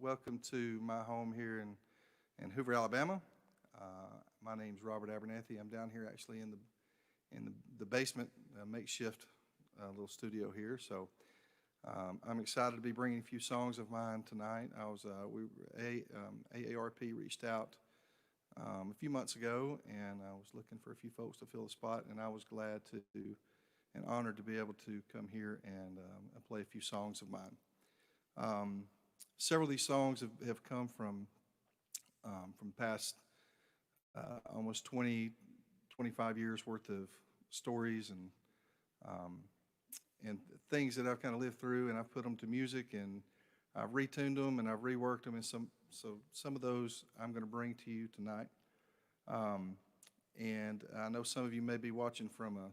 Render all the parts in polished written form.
welcome to my home here in Hoover, Alabama. My name's Robert Abernathy. I'm down here actually in the basement, makeshift little studio here. So I'm excited to be bringing a few songs of mine tonight. AARP reached out a few months ago, and I was looking for a few folks to fill the spot, and I was glad to and honored to be able to come here and play a few songs of mine. Several of these songs have come from past almost 25 years worth of stories and things that I've kind of lived through, and I've put them to music, and I've retuned them and I've reworked them, and some of those I'm going to bring to you tonight. And I know some of you may be watching from a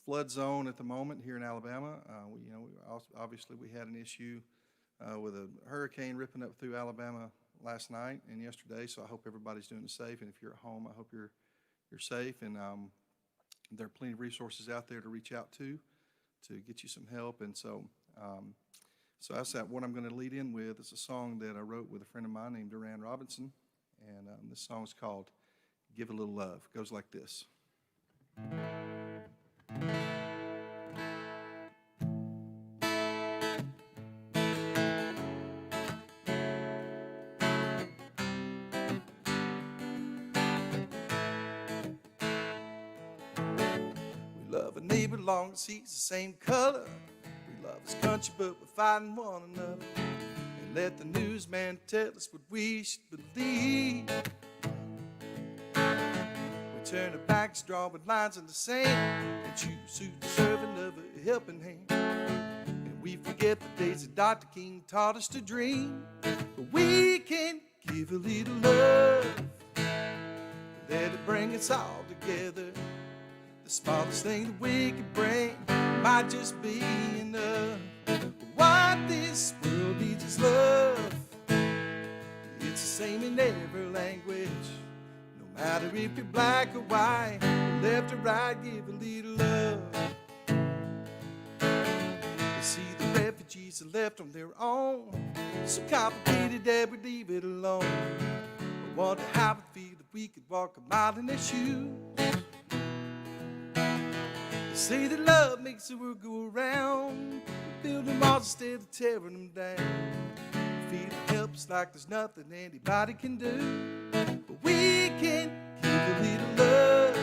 flood zone at the moment here in Alabama. Obviously we had an issue with a hurricane ripping up through Alabama last night and yesterday, so I hope everybody's doing safe, and if you're at home, I hope you're safe, and there are plenty of resources out there to reach out to get you some help. And so that's what I'm going to lead in with. It's a song that I wrote with a friend of mine named Duran Robinson, and this song is called Give a Little Love. It goes like this. Love a neighbor long as he's the same color. We love his country, but we're fighting one another. And let the newsman tell us what we should believe. We turn our backs, drawing lines in the sand, and choose who deserving of a helping hand. And we forget the days that Dr. King taught us to dream. But we can give a little love, let it bring us all together. The smallest thing that we can bring might just be enough. What this world needs is love. It's the same in every language. No matter if you're black or white, left or right, give a little love. You see, the refugees are left on their own, so complicated that we leave it alone. I wonder how it feel if we could walk a mile in their shoes. Say that love makes the world go around, building walls instead of tearing them down. Feeling helps like there's nothing anybody can do, but we can give a little love,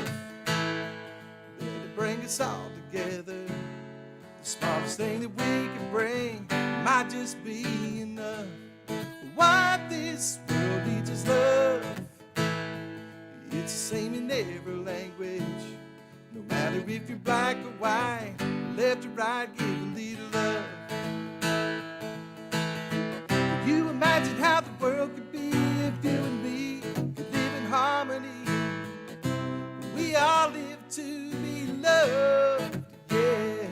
let it bring us all together. The smallest thing that we can bring might just be enough. What this world needs is love. It's the same in every language. No matter if you're black or white, left or right, give a little love. Can you imagine how the world could be if you and me could live in harmony? We all live to be loved, yeah.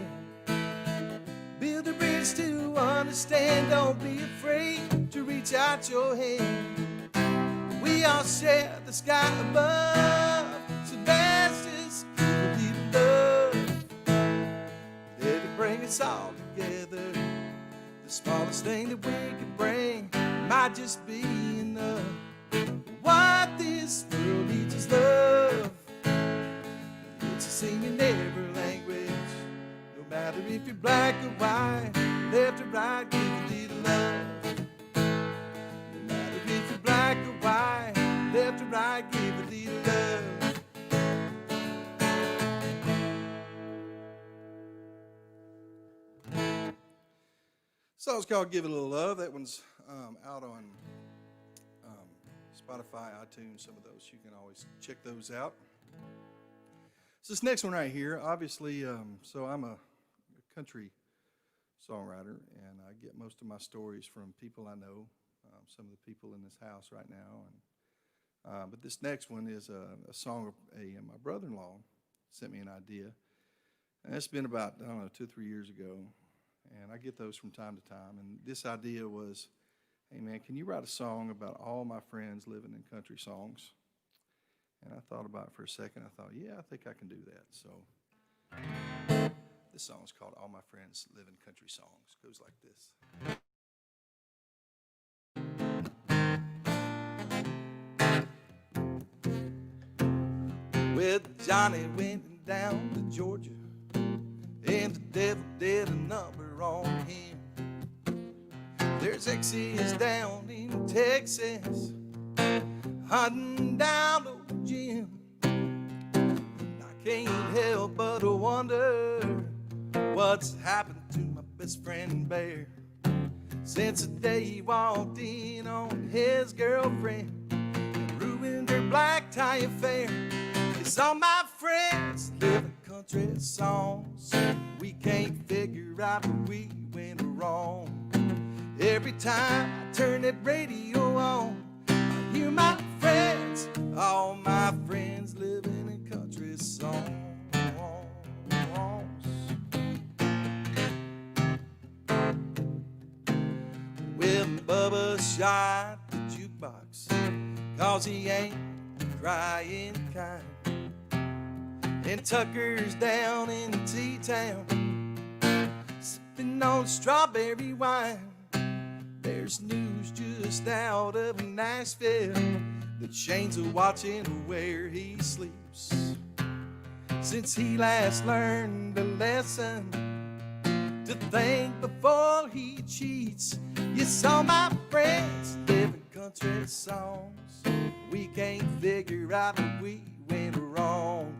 Build a bridge to understand, don't be afraid to reach out your hand. We all share the sky above, so let's just bring us all together. The smallest thing that we can bring might just be enough. What this world needs is love. It's the same in every language. No matter if you're black or white, left or right, give a little love. No matter if you're black or white, left or right, give a little love. So it's called Give It a Little Love. That one's out on Spotify, iTunes, some of those. You can always check those out. So this next one right here, obviously, so I'm a country songwriter, and I get most of my stories from people I know, some of the people in this house right now. But this next one is a song my brother-in-law sent me an idea. And it's been about, I don't know, 2 or 3 years ago. And I get those from time to time. And this idea was, hey, man, can you write a song about all my friends living in country songs? And I thought about it for a second. I thought, yeah, I think I can do that. So this song is called All My Friends Live in Country Songs. It goes like this. Well, Johnny went down to Georgia, and the devil did a number on him. There's exes down in Texas, hunting down old Jim. I can't help but wonder what's happened to my best friend Bear since the day he walked in on his girlfriend and ruined her black tie affair. It's all my friends living country songs. We can't figure out where we went wrong. Every time I turn that radio on, I hear my friends, all my friends living in country songs. Well, Bubba shot the jukebox 'cause he ain't the crying kind. And Tucker's down in T-Town, sipping on strawberry wine. There's news just out of Nashville that Shane's watching where he sleeps, since he last learned a lesson to think before he cheats. Yes, all my friends live in country songs. We can't figure out where we went wrong.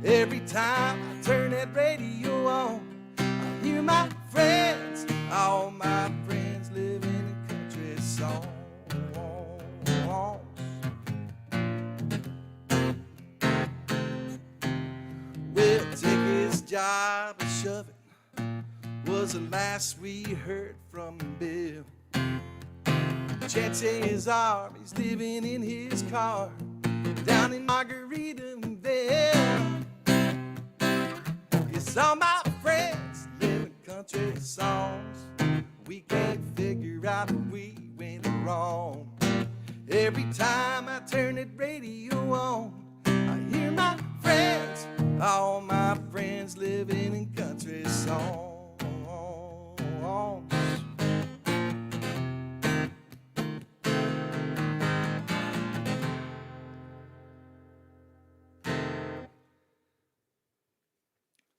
Every time I turn that radio on, I hear my friends, all my friends living in country songs. Well, take his job and shove it was the last we heard from Bill. Chances are he's living in his car down in Margaritaville. Yes, all my friends live in country songs. We can't figure out where we went wrong. Every time I turn that radio on, I hear my friends, all my friends living in country songs.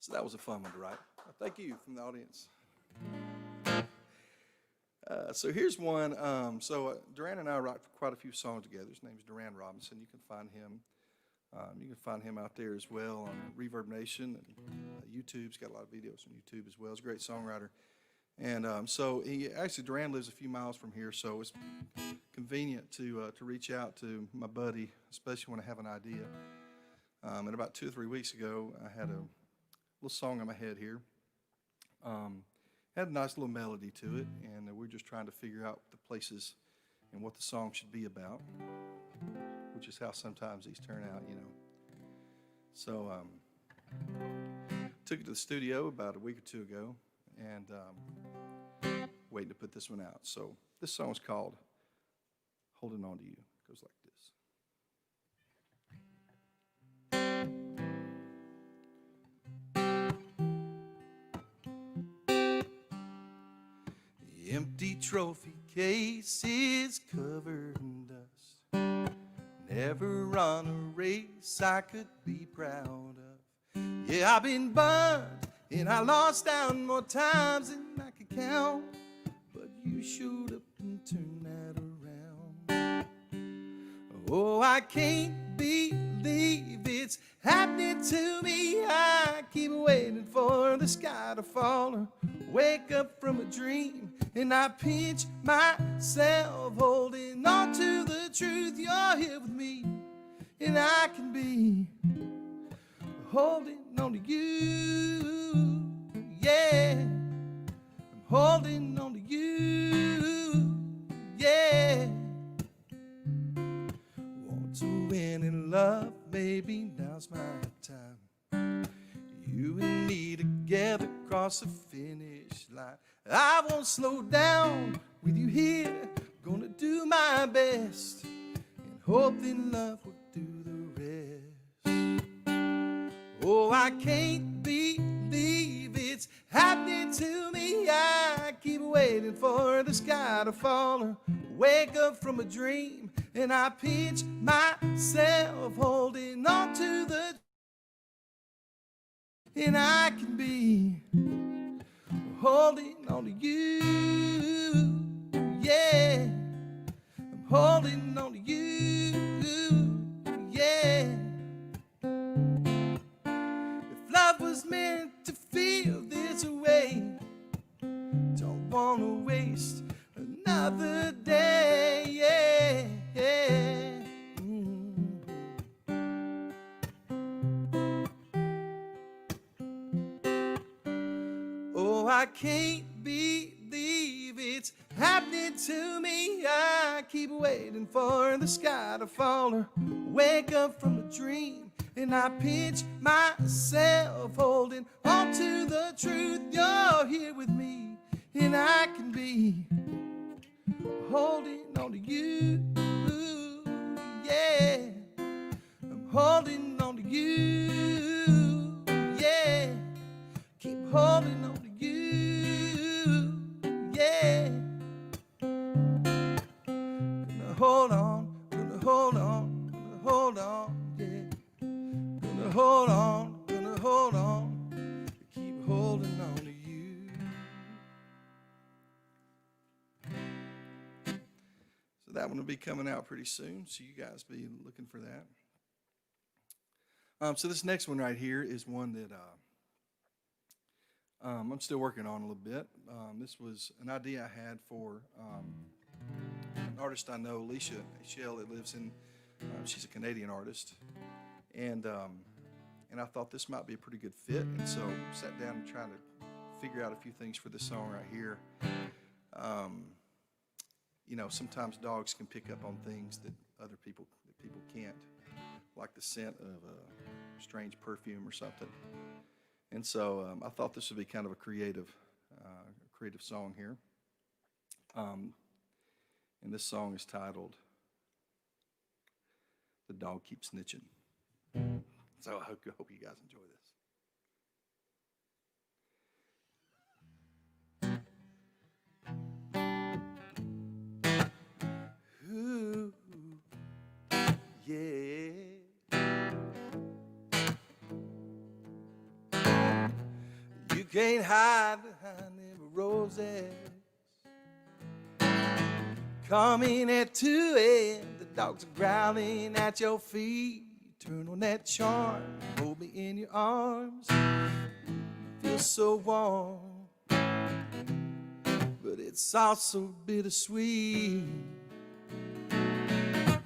So that was a fun one to write. Thank you from the audience. So here's one. Duran and I write quite a few songs together. His name's Duran Robinson. You can find him. Out there as well on Reverb Nation and YouTube. He's got a lot of videos on YouTube as well. He's a great songwriter. And Duran lives a few miles from here, so it's convenient to reach out to my buddy, especially when I have an idea. And about 2 or 3 weeks ago, I had a little song in my head here. Had a nice little melody to it, and we're just trying to figure out the places and what the song should be about, which is how sometimes these turn out, you know. So took it to the studio about a week or two ago, and waiting to put this one out. So this song is called Holding On To You. It goes like this. Empty trophy cases covered in dust. Never run a race I could be proud of. Yeah, I've been burned and I lost down more times than I could count. But you showed up and turned that around. Oh, I can't believe it's happening to me. I keep waiting for the sky to fall or wake up from a dream. And I pinch myself, holding on to the truth. You're here with me, and I can be holding on to you. Yeah, I'm holding on to you. Yeah, want to win in love, baby, now's my time. You and me together across the finish line. I won't slow down with you here. Gonna do my best and hope that love will do the rest. Oh, I can't believe it's happening to me. I keep waiting for the sky to fall or wake up from a dream. and I pinch myself holding on to the, and I can be holding on to you, yeah. I'm holding on to you, yeah. If love was meant to feel this way, don't want to waste another day, yeah, yeah. Oh, I can't believe it's happening to me. I keep waiting for the sky to fall or wake up from a dream, and I pinch myself holding on to the truth. You're here with me, and I can be holding on to you, yeah. I'm holding on to you, yeah. Keep holding on to you, yeah. Gonna hold on, gonna hold on, gonna hold on, yeah. Gonna hold on, gonna hold on, keep holding on to you. So that one will be coming out pretty soon, so you guys be looking for that. So this next one right here is one that I'm still working on a little bit. This was an idea I had for an artist I know, Alicia Shell, that lives in, she's a Canadian artist. And I thought this might be a pretty good fit. And so sat down and tried to figure out a few things for this song right here. You know, sometimes dogs can pick up on things that people can't, like the scent of a strange perfume or something. And so I thought this would be kind of a creative song here. And this song is titled "The Dog Keeps Snitching." So I hope you guys enjoy this. Ooh, yeah. You can't hide behind them roses. Coming at 2 a.m., the dogs are growling at your feet. Turn on that charm, hold me in your arms. Feel so warm, but it's also bittersweet,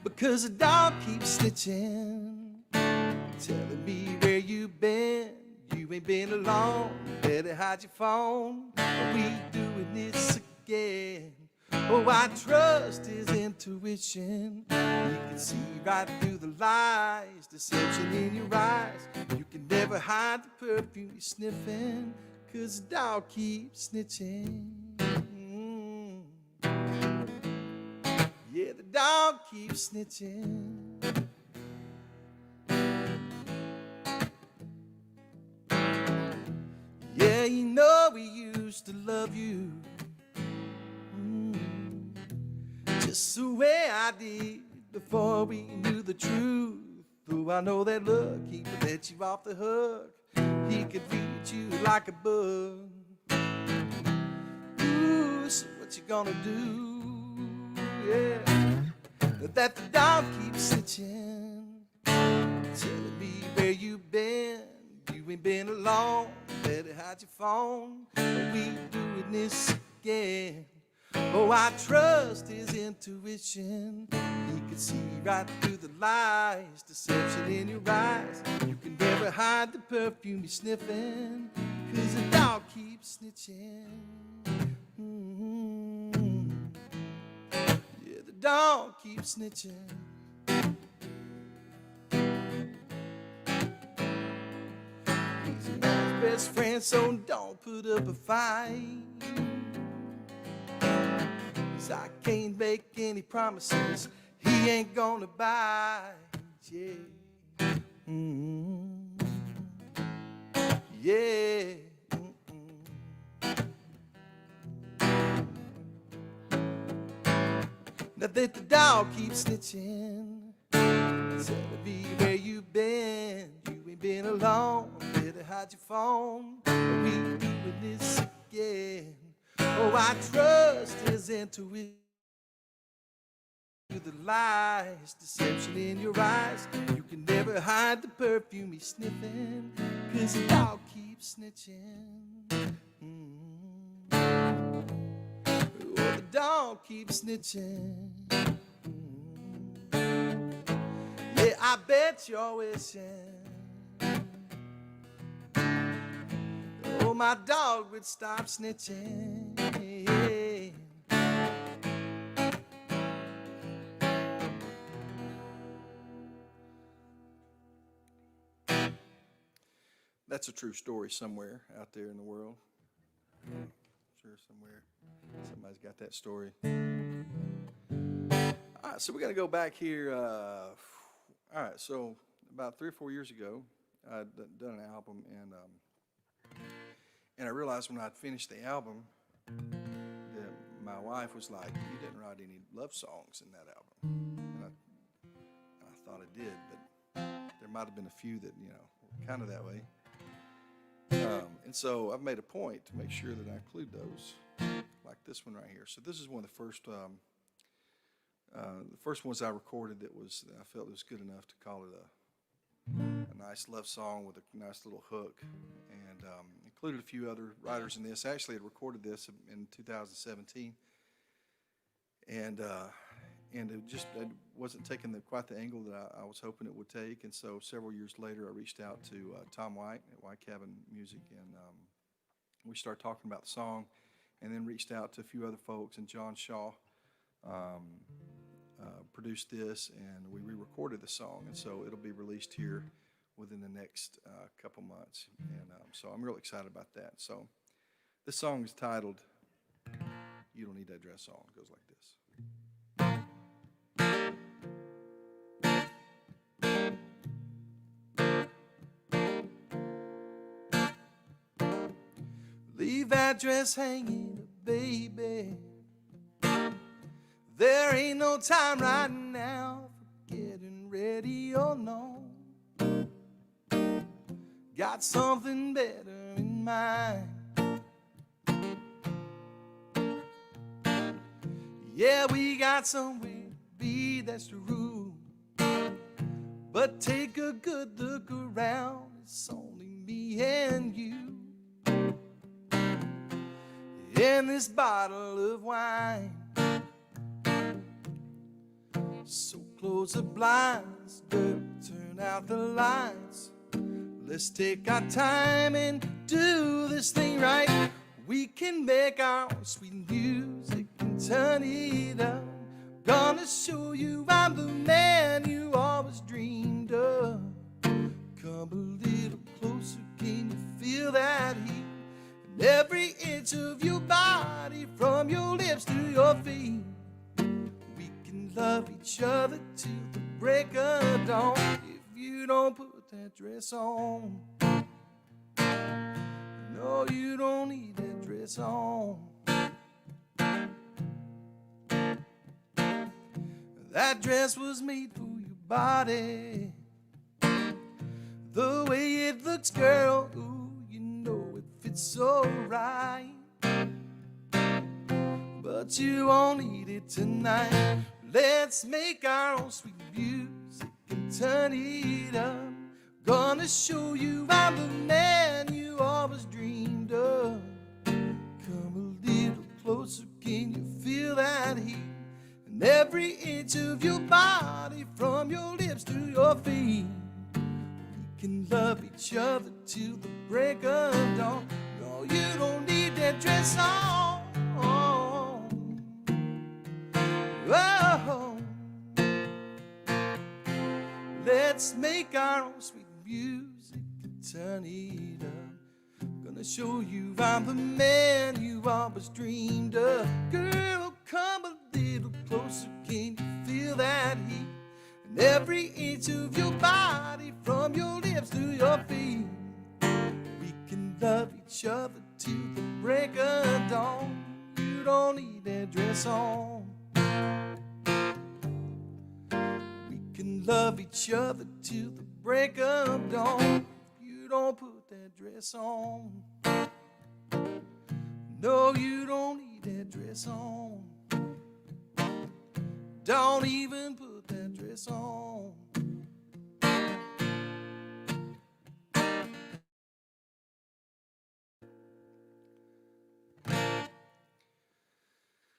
because the dog keeps snitching, telling me where you've been. You ain't been alone, better hide your phone. Are we doing this again? Oh, I trust his intuition. He can see right through the lies, deception in your eyes. You can never hide the perfume you're sniffing, 'cause the dog keeps snitching. Yeah, the dog keeps snitching. Yeah, you know we used to love you, just the way I did before we knew the truth. Though I know that look, he could let you off the hook. He could read you like a book. Ooh, so what you gonna do? Yeah, that the dog keeps snitching, telling me where you've been. You ain't been alone, better hide your phone. Are we doing this again? Oh, I trust his intuition. He can see right through the lies, deception in your eyes. You can never hide the perfume you're sniffing, 'cause the dog keeps snitching. Yeah, the dog keeps snitching. He's a man's best friend, so don't put up a fight. I can't make any promises he ain't gonna bite, yeah. Yeah. that the dog keeps snitching. Said to be where you been. You ain't been alone. Better hide your phone. We doing this again. Oh, I trust his intuition. The lies, deception in your eyes. You can never hide the perfume he's sniffing, 'cause the dog keeps snitching. Oh, the dog keeps snitching. Yeah, I bet you're wishing, oh, my dog would stop snitching. That's a true story somewhere out there in the world. I'm sure somewhere somebody's got that story. All right, so we're going to go back here. All right, so about 3 or 4 years ago, I'd done an album, and I realized when I'd finished the album that my wife was like, "You didn't write any love songs in that album." And I thought I did, but there might have been a few that, were kind of that way. And so I've made a point to make sure that I include those, like this one right here. So this is one of the first ones I recorded that I felt it was good enough to call it a nice love song with a nice little hook, and included a few other writers in this. I actually had recorded this in 2017, and it wasn't taking quite the angle that I was hoping it would take. And so several years later, I reached out to Tom White at White Cabin Music, and we started talking about the song, and then reached out to a few other folks, and John Shaw produced this, and we re-recorded the song, and so it'll be released here within the next couple months, and so I'm real excited about that. So this song is titled "You Don't Need That Dress On." It goes like this. Leave that dress hanging, baby. There ain't no time right now for getting ready, oh no. Got something better in mind. Yeah, we got somewhere to be, that's the rule. But take a good look around, it's only me and you. In this bottle of wine, so close the blinds, girl, turn out the lights. Let's take our time and do this thing right. We can make our own sweet music and turn it up. Gonna show you I'm the man you always dreamed of. Come a little closer, can you feel that heat? And every inch of your body, from your lips to your feet. We can love each other till the break of dawn. If you don't put that dress on, no, you don't need that dress on. That dress was made for your body. The way it looks, girl, ooh, you know it fits so right. But you won't need it tonight. Let's make our own sweet music and turn it up. Gonna show you I'm the man you always dreamed of. Come a little closer, can you feel that heat? And every inch of your body, from your lips to your feet. We can love each other till the break of dawn. No, you don't need that dress on. Oh, let's make our own sweet music and turn it up. Gonna show you I'm the man you always dreamed of. Girl, come a little closer, can you feel that heat? And every inch of your body, from your lips to your feet. We can love each other till the break of dawn. You don't need that dress on. love each other till the break of dawn. You don't put that dress on. No, you don't need that dress on. Don't even put that dress on.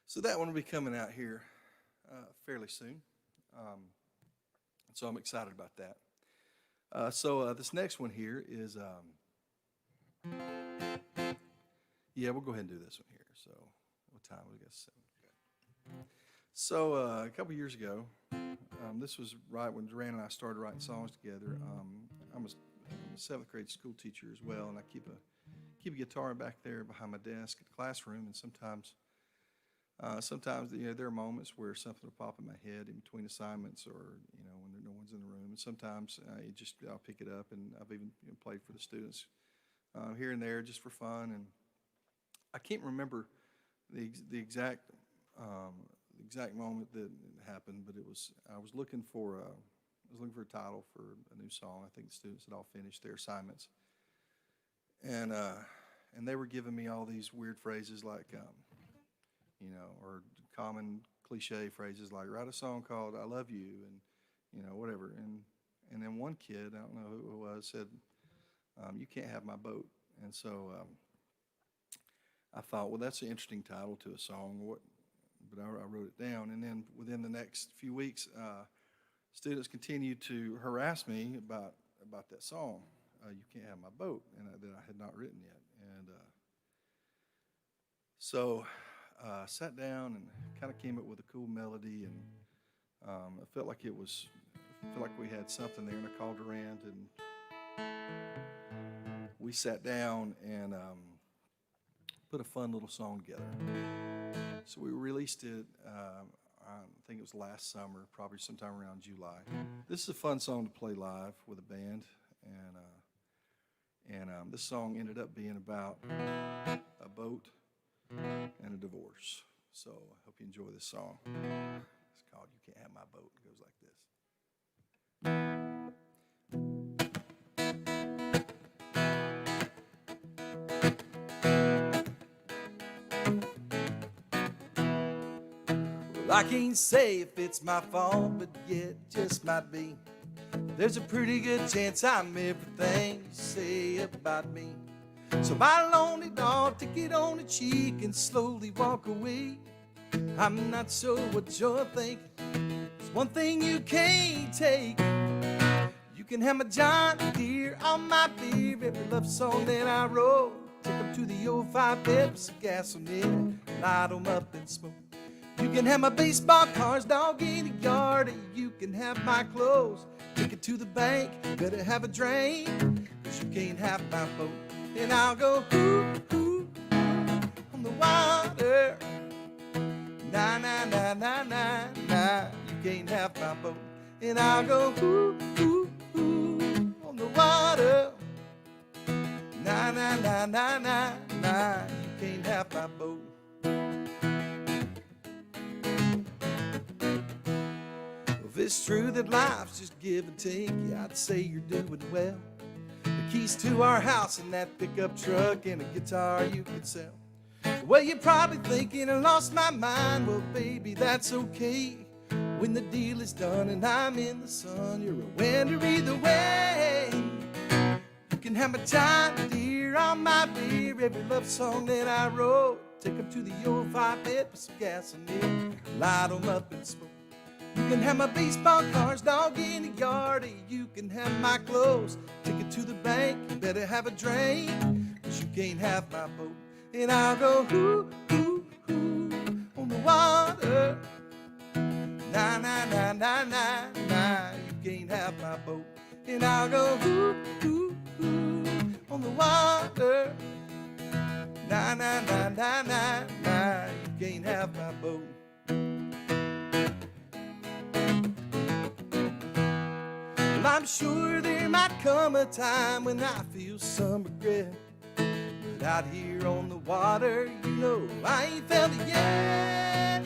So that one will be coming out here fairly soon. So I'm excited about that. So this next one here is, yeah, we'll go ahead and do this one here. So what time? We got 7. Okay. So a couple years ago, this was right when Duran and I started writing songs together. I'm a 7th grade school teacher as well, and I keep a guitar back there behind my desk at the classroom, and sometimes there are moments where something will pop in my head in between assignments, or when no one's in the room. And sometimes I'll pick it up, and I've even played for the students here and there just for fun. And I can't remember the exact moment that it happened, but I was looking for a title for a new song. I think the students had all finished their assignments, and they were giving me all these weird phrases like. Or common cliche phrases like write a song called "I Love You" and whatever. And then one kid, I don't know who it was, said, "You can't have my boat." And so I thought, well, that's an interesting title to a song. But I wrote it down, and then within the next few weeks, students continued to harass me about that song, "You Can't Have My Boat," and that I had not written yet. And so. Sat down and kind of came up with a cool melody, and I felt like we had something there. And I called Durant, and we sat down and put a fun little song together. So we released it. I think it was last summer, probably sometime around July. This is a fun song to play live with a band, and this song ended up being about a boat and a divorce. So I hope you enjoy this song. It's called "You Can't Have My Boat." It goes like this. Well, I can't say if it's my fault, but yeah, it just might be. There's a pretty good chance I'm everything you say about me. So my lonely dog, take it on the cheek and slowly walk away. I'm not sure what you're thinking. There's one thing you can't take. You can have my John Deere on my beer, every love song that I wrote. Take them to the old 5-bed with some gas on it, light them up and smoke. You can have my baseball cards, dog in the yard, and you can have my clothes. Take it to the bank, better have a drink, 'cause you can't have my boat. And I'll go ooh, ooh, on the water. Nah, nah, nah, nah, nah, nah. You can't have my boat. And I'll go ooh, ooh, ooh, on the water. Nah, nah, nah, nah, nah, nah. You can't have my boat. Well, if it's true that life's just give and take, yeah, I'd say you're doing well. Keys to our house and that pickup truck and a guitar you could sell. Well, you're probably thinking I lost my mind. Well, baby, that's okay. When the deal is done and I'm in the sun, you're a winner either way. You can have my John Deere on my beer, every love song that I wrote. Take them to the old 5-bed with some gas in it, light them up and smoke. You can have my baseball cards, dog in the yard, and you can have my clothes. Take it to the bank, you better have a drink, 'cause you can't have my boat. And I'll go ooh, ooh, ooh, on the water. Nah, nah, nah, nah, nah, nah, you can't have my boat. And I'll go ooh, ooh, ooh, on the water. Nah, nah, nah, nah, nah, nah, you can't have my boat. Well, I'm sure there might come a time when I feel some regret. But out here on the water, I ain't felt it yet.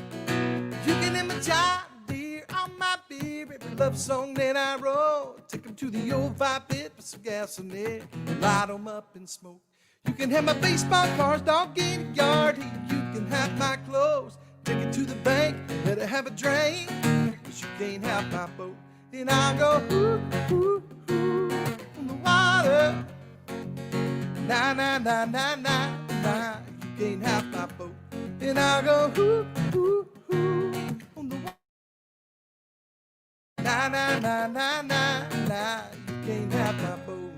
You can have my John Deere on my beer, hear every love song that I wrote. Take 'em to the old fire pit with some gas in there, light 'em up in smoke. You can have my baseball cards, dog in the yard. You can have my clothes, take it to the bank, better have a drink, but you can't have my boat. And I'll go ooh, ooh, ooh, on the water. Nah, nah, nah, nah, nah, nah, you can't have my boat. And I'll go ooh, ooh, ooh, on the water. Nah, nah, nah, nah, nah, nah, you can't have my boat.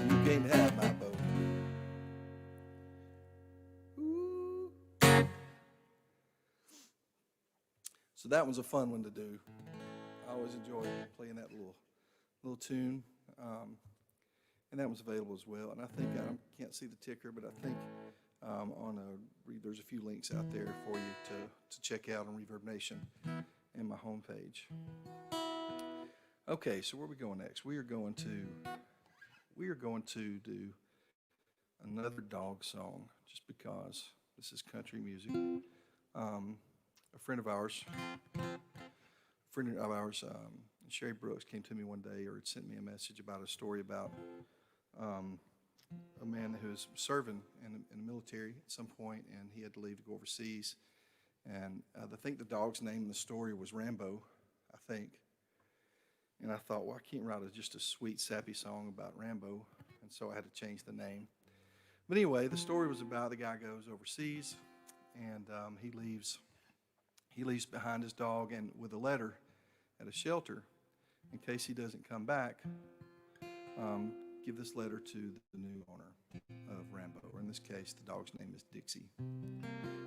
You can't have my boat. Ooh. So that was a fun one to do. I always enjoy playing that little tune, and that was available as well. And I think I can't see the ticker, but I think there's a few links out there for you to check out on Reverb Nation and my homepage. Okay, so where are we going next? We are going to do another dog song, just because this is country music. A friend of ours, Sherry Brooks, came to me one day, or had sent me a message about a story about a man who was serving in the military at some point, and he had to leave to go overseas. And I think the dog's name in the story was Rambo, I think. And I thought, well, I can't write just a sweet, sappy song about Rambo, and so I had to change the name. But anyway, the story was about the guy goes overseas, and he leaves behind his dog and with a letter at a shelter in case he doesn't come back. Give this letter to the new owner of Rambo, or in this case, the dog's name is Dixie.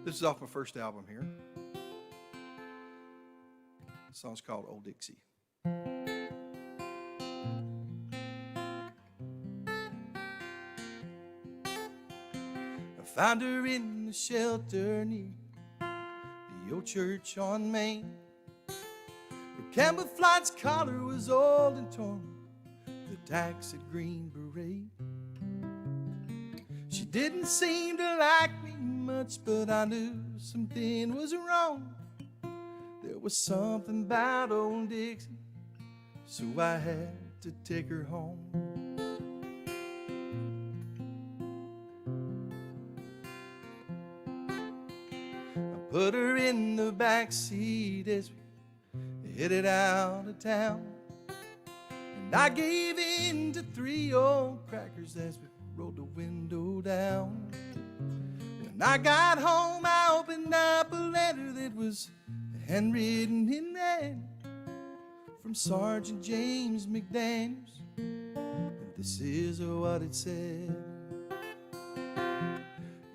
This is off my first album here. The song's called Old Dixie. I found her in the shelter near the old church on Main. Her camouflage collar was old and torn, the taxed green beret. She didn't seem to like me much, but I knew something was wrong. There was something about old Dixie, so I had to take her home. I put her in the back seat as we headed out of town, and I gave in to 3 old crackers as we rolled the window down. When I got home, I opened up a letter that was handwritten in red from Sergeant James McDaniels, and this is what it said.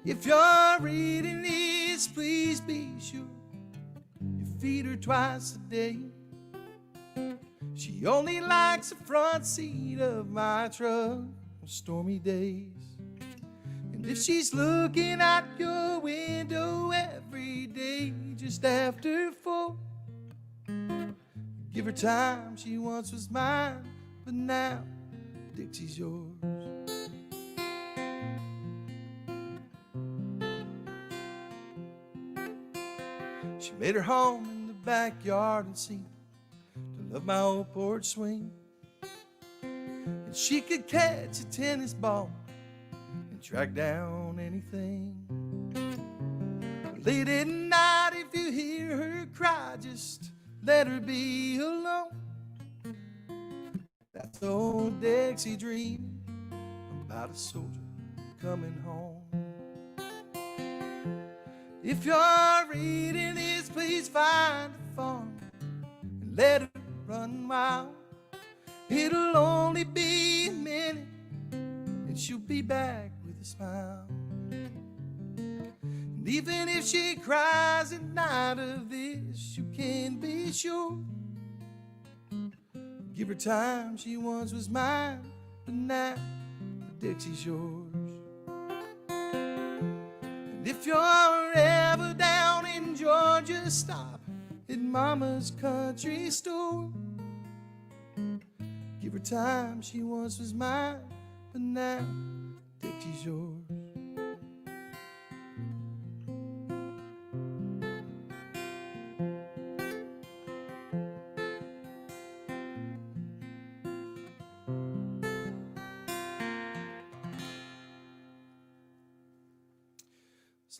If you're reading this, please be sure you feed her twice a day. She only likes the front seat of my truck on stormy days. And if she's looking out your window every day just after 4, give her time, she once was mine, but now Dixie's yours. She made her home in the backyard and seemed to love my old porch swing. And she could catch a tennis ball and track down anything. Late at night, if you hear her cry, just let her be alone. That's old Dixie dreaming about a soldier coming home. If you're reading this, please find a farm and let her run wild. It'll only be a minute and she'll be back with a smile. And even if she cries at night of this, you can be sure. Give her time, she once was mine, but now Dixie's yours. And if you're ever down in Georgia, stop at Mama's country store. Give her time, she once was mine, but now Dixie's yours.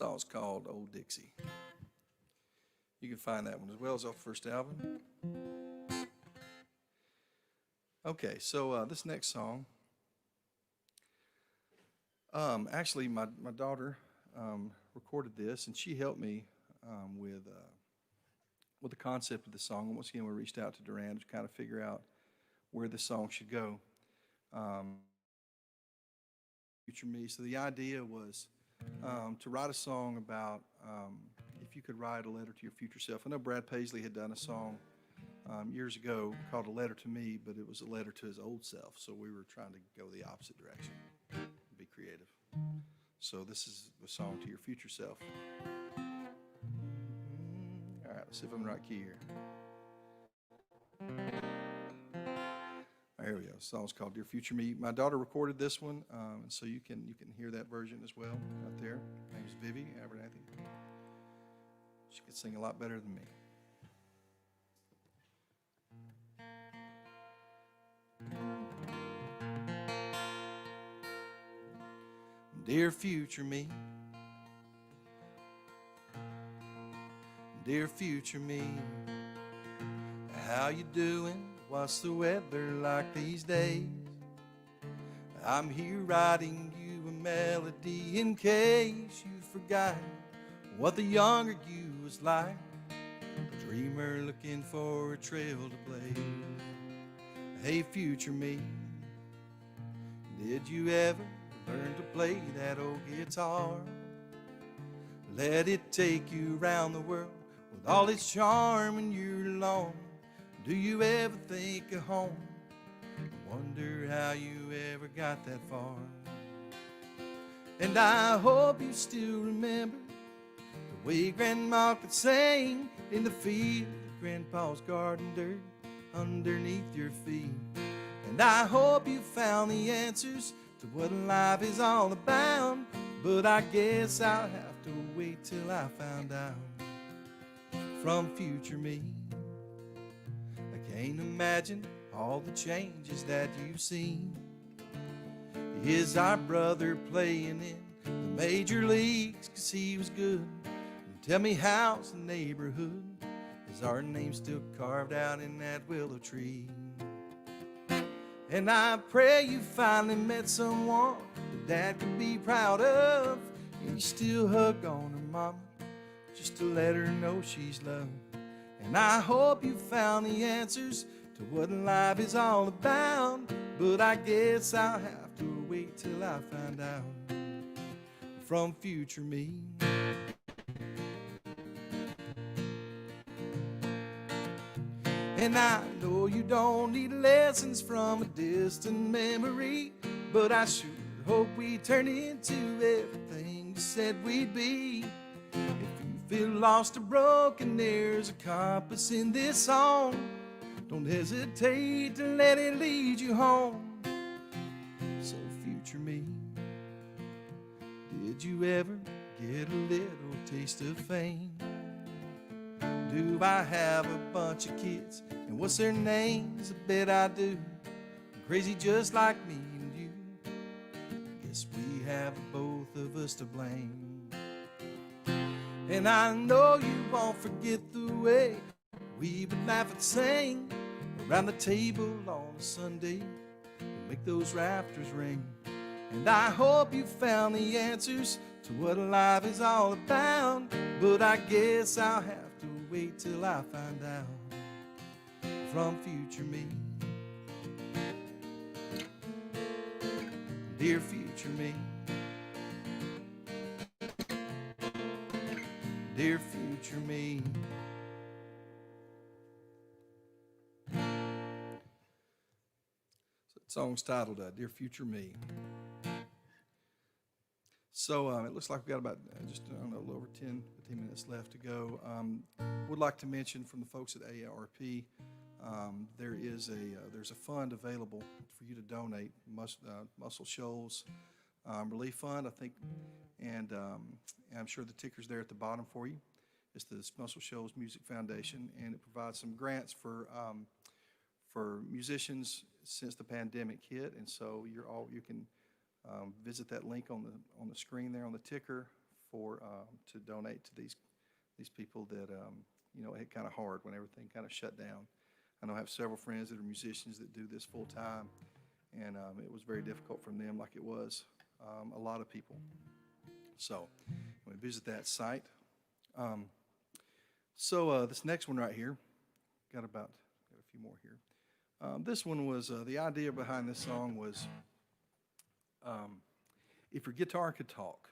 song's called Old Dixie. You can find that one as well as off the first album. Okay, so this next song, actually my daughter recorded this, and she helped me with the concept of the song. And once again, we reached out to Duran to kind of figure out where the song should go. Future me. So the idea was to write a song about if you could write a letter to your future self. I know Brad Paisley had done a song years ago called A Letter to Me, but it was a letter to his old self. So we were trying to go the opposite direction, be creative. So this is the song to your future self. All right, let's see if I'm in the right key here. There we go. The song's called Dear Future Me. My daughter recorded this one, and so you can hear that version as well out there. Her name's Vivi Abernathy. She could sing a lot better than me. Dear future me, dear future me, how you doing? What's the weather like these days? I'm here writing you a melody in case you've forgotten what the younger you was like, a dreamer looking for a trail to blaze. Hey future me, did you ever learn to play that old guitar? Let it take you around the world with all its charm and you're alone. Do you ever think of home? Wonder how you ever got that far. And I hope you still remember the way Grandma could sing in the field of Grandpa's garden dirt underneath your feet. And I hope you found the answers to what life is all about, but I guess I'll have to wait till I find out. From future me, I can't imagine all the changes that you've seen. Is our brother playing in the major leagues 'cause he was good? And tell me, how's the neighborhood? Is our name still carved out in that willow tree? And I pray you finally met someone that Dad could be proud of, and you still hug on her mama just to let her know she's loved. And I hope you found the answers to what life is all about, but I guess I'll have to wait till I find out. From future me, and I know you don't need lessons from a distant memory, but I sure hope we turn into everything you said we'd be. If you feel lost or broken, there's a compass in this song. Don't hesitate to let it lead you home. So future me, did you ever get a little taste of fame? Do I have a bunch of kids, and what's their names? I bet I do. Crazy just like me and you. Guess we have both of us to blame. And I know you won't forget the way we would laugh and sing around the table on a Sunday and make those rafters ring. And I hope you found the answers to what life is all about, but I guess I'll have to wait till I find out. From future me, dear future me, dear future me. So the song's titled Dear Future Me. So it looks like we've got about just, I don't know, a little over 10, 15 minutes left to go. Would like to mention from the folks at AARP, there's a fund available for you to donate, Muscle Shoals Relief Fund, I think, and I'm sure the ticker's there at the bottom for you. It's the Muscle Shoals Music Foundation, and it provides some grants for musicians since the pandemic hit, and so you can visit that link on the screen there on the ticker for to donate to these people that hit kind of hard when everything kind of shut down. I know I have several friends that are musicians that do this full time, and it was very difficult for them, like it was a lot of people. So we visit that site. This next one right here, got a few more here. This one was the idea behind this song was if your guitar could talk,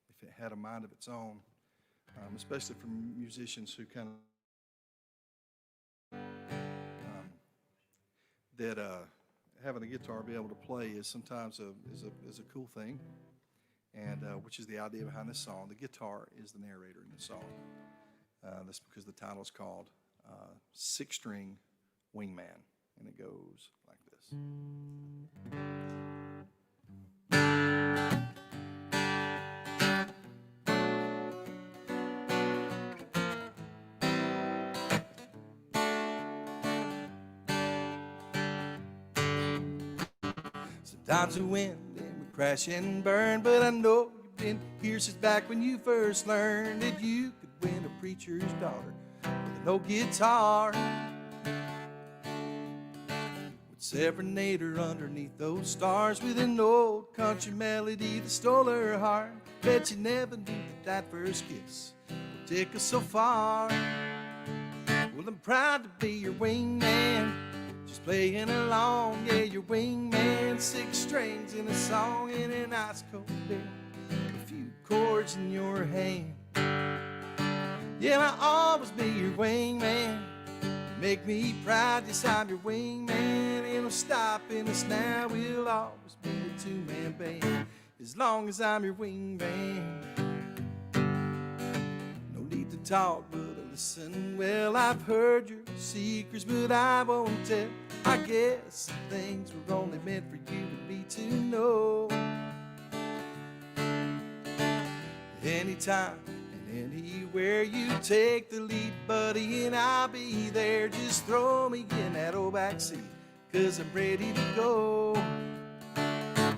if it had a mind of its own, especially for musicians who kind of that having a guitar be able to play is sometimes a cool thing, and which is the idea behind this song. The guitar is the narrator in the song. That's because the title is called Six String Wingman, and it goes like this. Sometimes we win and we crash and burn, but I know you've been here since back when you first learned that you could win a preacher's daughter with no guitar. Would serenade her underneath those stars with an old country melody that stole her heart. Bet you never knew that first kiss would take us so far. Well, I'm proud to be your wingman, just playing along, yeah, your wingman. Six strings in a song in an ice cold bed, a few chords in your hand. Yeah, I'll always be your wingman, make me proud, yes, I'm your wingman. Ain't no stopping us now, we'll always be a two-man band, as long as I'm your wingman. No need to talk, but listen, well, I've heard your secrets, but I won't tell. I guess some things were only meant for you and me to know. Anytime and anywhere you take the lead, buddy, and I'll be there. Just throw me in that old backseat, 'cause I'm ready to go.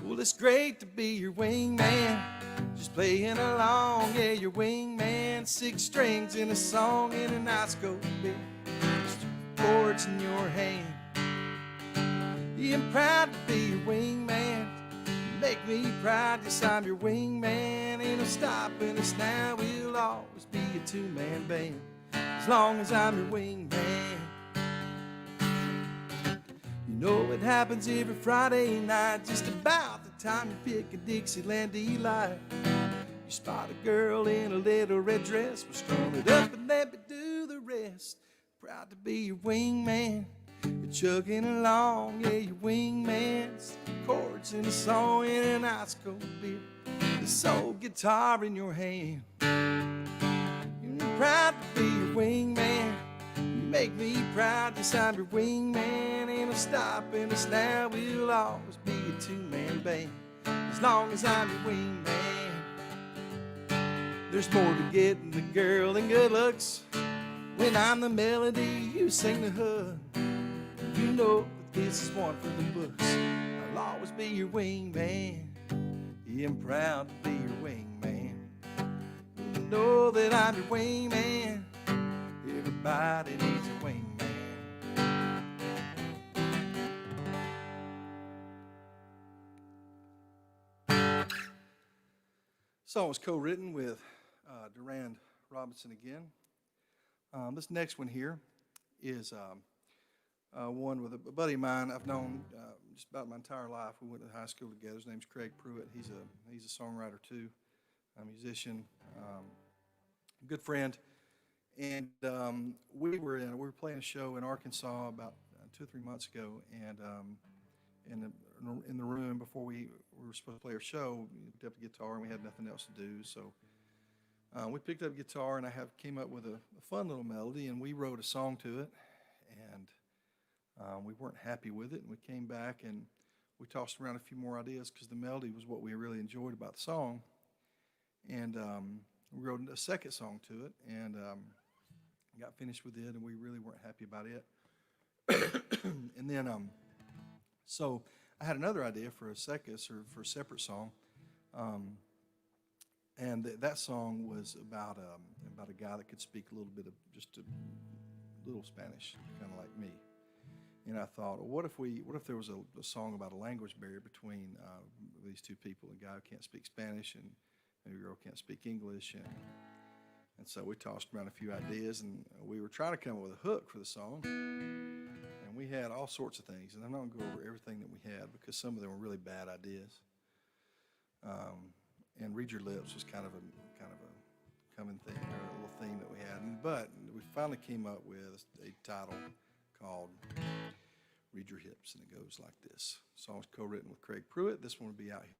Well, it's great to be your wingman, just playing along, yeah, your wingman. Six strings in a song in an ice cold bed, just chords in your hand. Yeah, I'm proud to be your wingman, make me proud, yes, I'm your wingman. Ain't no stopping us now, we'll always be a two-man band, as long as I'm your wingman. You know it happens every Friday night, just about the time you pick a Dixieland delight. You spot a girl in a little red dress, well, strum it up and let me do the rest. Proud to be your wingman, you're chugging along, yeah, your wingman's chords in a song in an ice cold beer, the soul guitar in your hand. You're proud to be your wingman, you make me proud, yes, I'm your wingman. Ain't no stopping us now, we'll always be a two-man band, as long as I'm your wingman. There's more to getting the girl than good looks. When I'm the melody, you sing the hook. You know that this is one for the books. I'll always be your wingman. Yeah, I'm proud to be your wingman. You know that I'm your wingman. Everybody needs a wingman. The song was co-written with Durand Robinson again. This next one here is one with a buddy of mine I've known just about my entire life. We went to high school together. His name's Craig Pruitt. He's a songwriter too, a musician, good friend. And we were playing a show in Arkansas about 2 or 3 months ago, and in the room before we were supposed to play our show, we picked up the guitar and we had nothing else to do, so we picked up guitar and I came up with a fun little melody, and we wrote a song to it, and we weren't happy with it, and we came back and we tossed around a few more ideas because the melody was what we really enjoyed about the song, and we wrote a second song to it, and got finished with it, and we really weren't happy about it. And then so I had another idea for a separate song. And that song was about a guy that could speak a little bit of just a little Spanish, kind of like me. And I thought, well, what if there was a song about a language barrier between these two people? A guy who can't speak Spanish and a girl who can't speak English, and so we tossed around a few ideas, and we were trying to come up with a hook for the song. And we had all sorts of things, and I'm not going to go over everything that we had because some of them were really bad ideas. And "Read Your Lips" was kind of a common thing, or a little theme that we had. But we finally came up with a title called "Read Your Hips," and it goes like this. The song's co-written with Craig Pruitt. This one will be out here.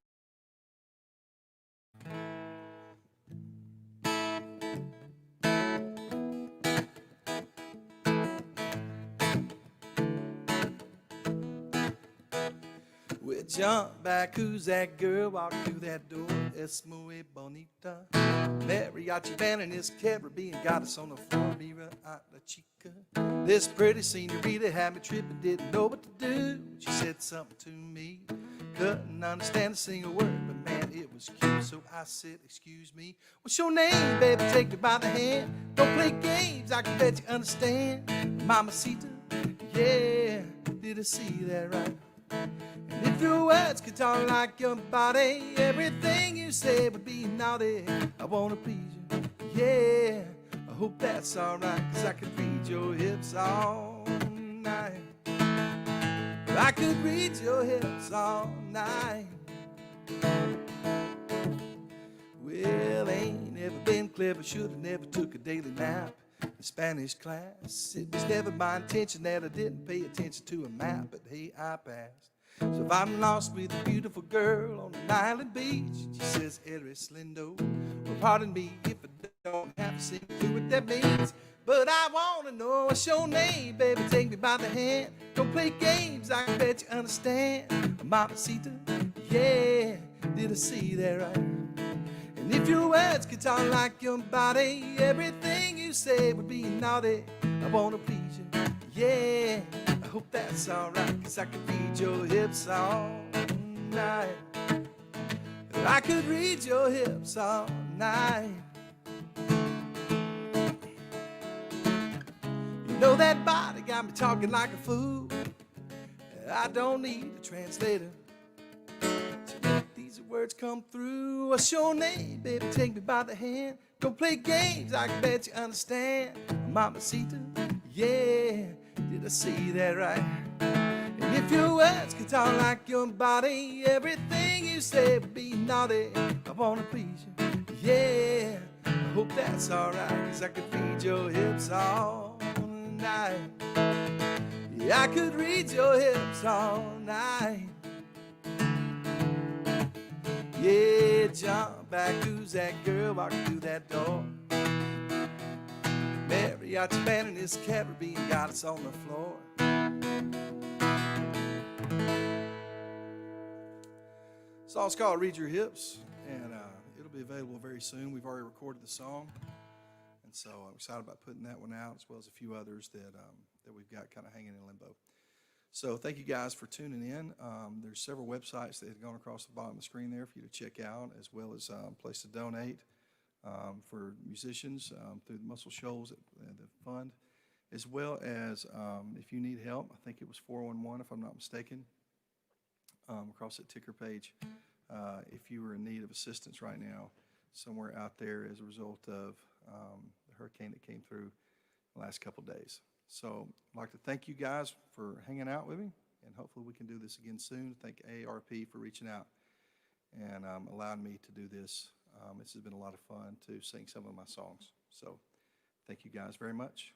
We jump back, who's that girl walking through that door? Es muy bonita. Mariachi band and his Caribbean got us on the floor. Mira a la chica. This pretty senorita had me tripping, didn't know what to do. She said something to me, couldn't understand a single word, but man, it was cute. So I said, excuse me, what's your name, baby? Take me by the hand. Don't play games, I can bet you understand. Mamacita, yeah, did I see that right? And if your words could talk like your body, everything you say would be naughty. I wanna please you, yeah, I hope that's alright, 'cause I could read your hips all night. I could read your hips all night. Well, ain't never been clever, should've never took a daily nap in Spanish class. It was never my intention that I didn't pay attention to a map, but hey, I passed. So if I'm lost with a beautiful girl on an island beach, she says, Eres lindo. Well, pardon me if I don't have to sing to what that means, but I wanna know what's your name, baby, take me by the hand. Don't play games, I can bet you understand. Mamacita, yeah, did I see that right? And if your words could talk like your body, everything you say would be naughty. I wanna please you, yeah, I hope that's alright, 'cause I could read your hips all night. I could read your hips all night. You know that body got me talking like a fool. I don't need a translator to make these words come through. What's your name, baby? Take me by the hand. Don't play games, I can bet you understand. Mamacita, yeah, did I see that right? And if your words could talk like your body, everything you say would be naughty. I wanna please you, yeah, I hope that's alright, 'cause I could read your hips all night. Yeah, I could read your hips all night. Yeah, jump back, who's that girl walking through that door? Mariachi band and his Caribbean got us on the floor. Song's called "Read Your Hips," and it'll be available very soon. We've already recorded the song, and so I'm excited about putting that one out, as well as a few others that we've got kind of hanging in limbo. So thank you guys for tuning in. There's several websites that have gone across the bottom of the screen there for you to check out, as well as a place to donate for musicians through the Muscle Shoals the fund, as well as if you need help. I think it was 411, if I'm not mistaken, across that ticker page. If you are in need of assistance right now somewhere out there as a result of the hurricane that came through the last couple days. So I'd like to thank you guys for hanging out with me, and hopefully we can do this again soon. Thank AARP for reaching out and allowing me to do this. This has been a lot of fun to sing some of my songs. So thank you guys very much.